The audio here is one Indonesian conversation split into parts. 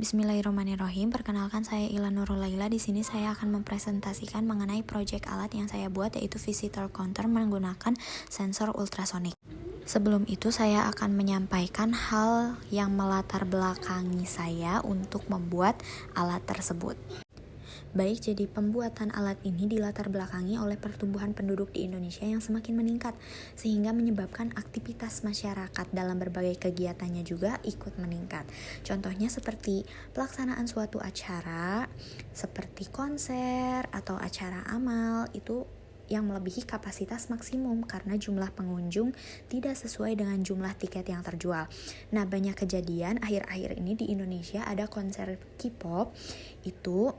Bismillahirrahmanirrahim. Perkenalkan, saya Ilan Nurul Laila. Di sini saya akan mempresentasikan mengenai proyek alat yang saya buat, yaitu visitor counter menggunakan sensor ultrasonik. Sebelum itu, saya akan menyampaikan hal yang melatar belakangi saya untuk membuat alat tersebut. Baik, jadi pembuatan alat ini dilatar belakangi oleh pertumbuhan penduduk di Indonesia yang semakin meningkat, sehingga menyebabkan aktivitas masyarakat dalam berbagai kegiatannya juga ikut meningkat. Contohnya seperti pelaksanaan suatu acara, seperti konser atau acara amal, itu yang melebihi kapasitas maksimum karena jumlah pengunjung tidak sesuai dengan jumlah tiket yang terjual. Nah, banyak kejadian akhir-akhir ini di Indonesia ada konser K-pop itu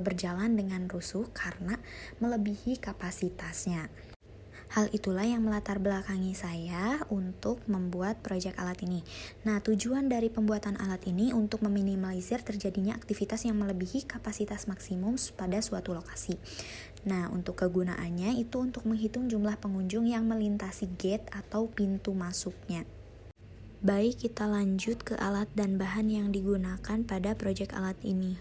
berjalan dengan rusuh karena melebihi kapasitasnya. Hal itulah yang melatar belakangi saya untuk membuat proyek alat ini. Nah, tujuan dari pembuatan alat ini untuk meminimalisir terjadinya aktivitas yang melebihi kapasitas maksimum pada suatu lokasi. Nah, untuk kegunaannya itu untuk menghitung jumlah pengunjung yang melintasi gate atau pintu masuknya. Baik, kita lanjut ke alat dan bahan yang digunakan pada proyek alat ini.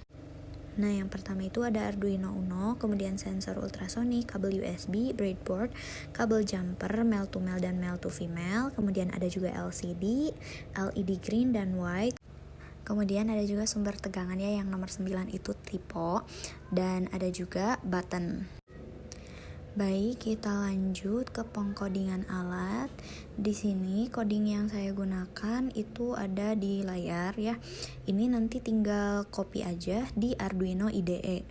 Nah, yang pertama itu ada Arduino Uno, kemudian sensor ultrasonik, kabel USB, breadboard, kabel jumper, male to male dan male to female, kemudian ada juga LCD, LED green dan white. Kemudian ada juga sumber tegangannya yang nomor 9 itu tipo, dan ada juga button. Baik, kita lanjut ke pengkodingan alat. Di sini coding yang saya gunakan itu ada di layar ya. Ini nanti tinggal copy aja di Arduino IDE.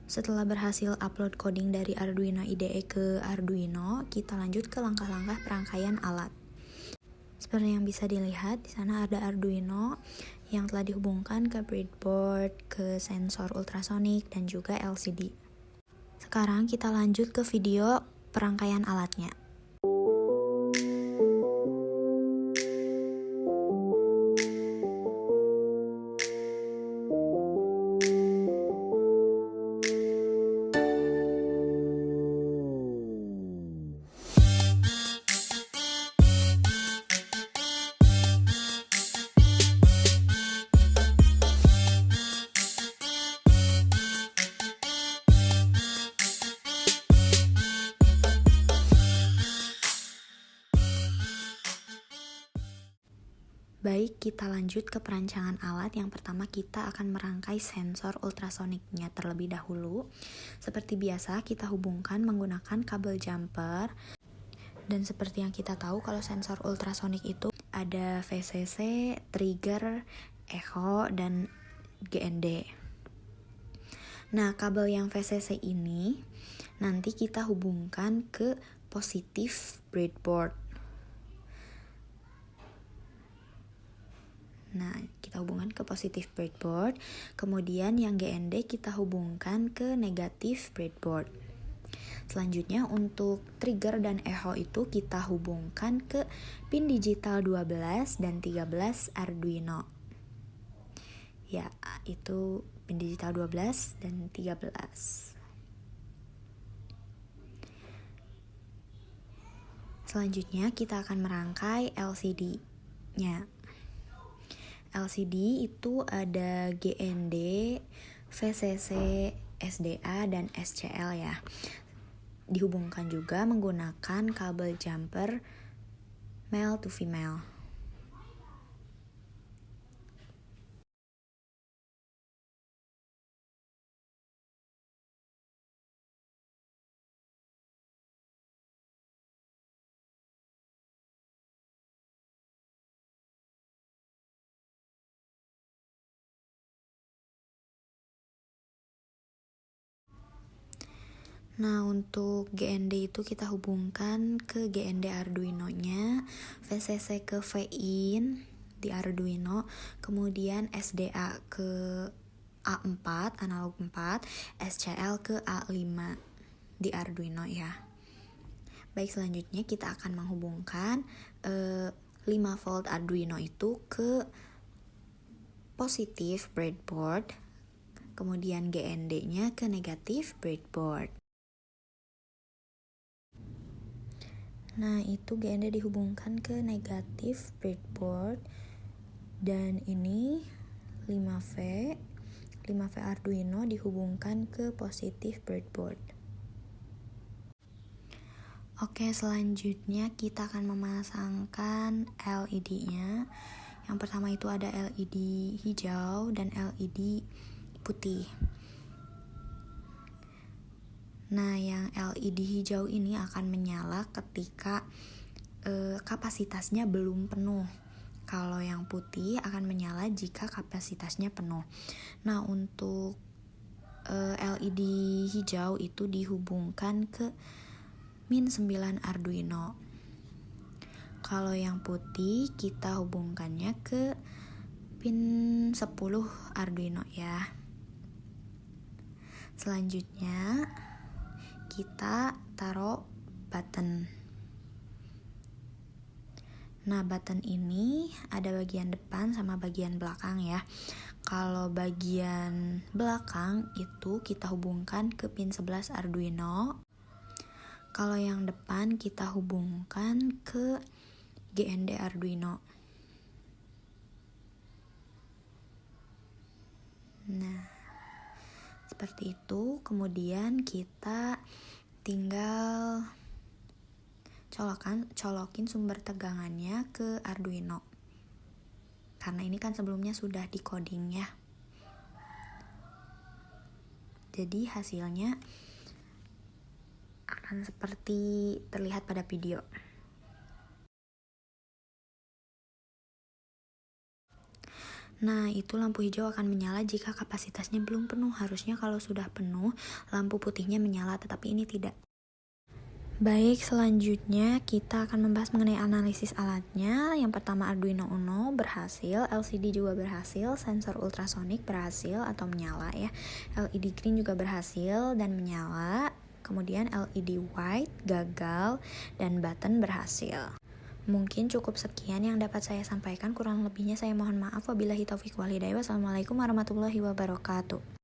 Setelah berhasil upload coding dari Arduino IDE ke Arduino, kita lanjut ke langkah-langkah perangkaian alat. Seperti yang bisa dilihat, di sana ada Arduino yang telah dihubungkan ke breadboard, ke sensor ultrasonik, dan juga LCD. Sekarang kita lanjut ke video perangkaian alatnya. Baik, kita lanjut ke perancangan alat. Yang pertama kita akan merangkai sensor ultrasoniknya terlebih dahulu. Seperti biasa kita hubungkan menggunakan kabel jumper. Dan seperti yang kita tahu kalau sensor ultrasonik itu ada VCC, trigger, echo, dan GND. Nah, kabel yang VCC ini nanti kita hubungkan ke positif breadboard. Nah, kita hubungkan ke positif breadboard. Kemudian yang GND kita hubungkan ke negatif breadboard. Selanjutnya untuk trigger dan echo itu kita hubungkan ke pin digital 12 dan 13 Arduino. Ya, itu pin digital 12 dan 13. Selanjutnya kita akan merangkai LCD-nya. LCD itu ada GND, VCC, SDA, dan SCL ya. Dihubungkan juga menggunakan kabel jumper male to female. Nah, untuk GND itu kita hubungkan ke GND Arduino-nya, VCC ke VIN di Arduino, kemudian SDA ke A4, analog 4, SCL ke A5 di Arduino ya. Baik, selanjutnya kita akan menghubungkan 5 volt Arduino itu ke positif breadboard, kemudian GND-nya ke negatif breadboard. Nah, itu GND dihubungkan ke negatif breadboard, dan ini 5V Arduino dihubungkan ke positif breadboard. Oke, selanjutnya kita akan memasangkan LED-nya. Yang pertama itu ada LED hijau dan LED putih. Nah, yang LED hijau ini akan menyala ketika kapasitasnya belum penuh. Kalau yang putih akan menyala jika kapasitasnya penuh. Nah, untuk LED hijau itu dihubungkan ke -9 Arduino. Kalau yang putih kita hubungkannya ke pin 10 Arduino ya. Selanjutnya kita taruh button. Nah, button ini ada bagian depan sama bagian belakang ya. Kalau bagian belakang itu kita hubungkan ke pin 11 Arduino. Kalau yang depan kita hubungkan ke GND Arduino. Nah, seperti itu. Kemudian kita tinggal colokin sumber tegangannya ke Arduino. Karena ini kan sebelumnya sudah di coding ya. Jadi hasilnya akan seperti terlihat pada video. Nah, itu lampu hijau akan menyala jika kapasitasnya belum penuh. Harusnya kalau sudah penuh, lampu putihnya menyala, tetapi ini tidak. Baik, selanjutnya kita akan membahas mengenai analisis alatnya. Yang pertama Arduino Uno berhasil, LCD juga berhasil, sensor ultrasonic berhasil atau menyala ya. LED green juga berhasil dan menyala. Kemudian LED white gagal dan button berhasil. Mungkin cukup sekian yang dapat saya sampaikan, kurang lebihnya saya mohon maaf. Wabillahi taufiq wal hidayah. Wassalamualaikum warahmatullahi wabarakatuh.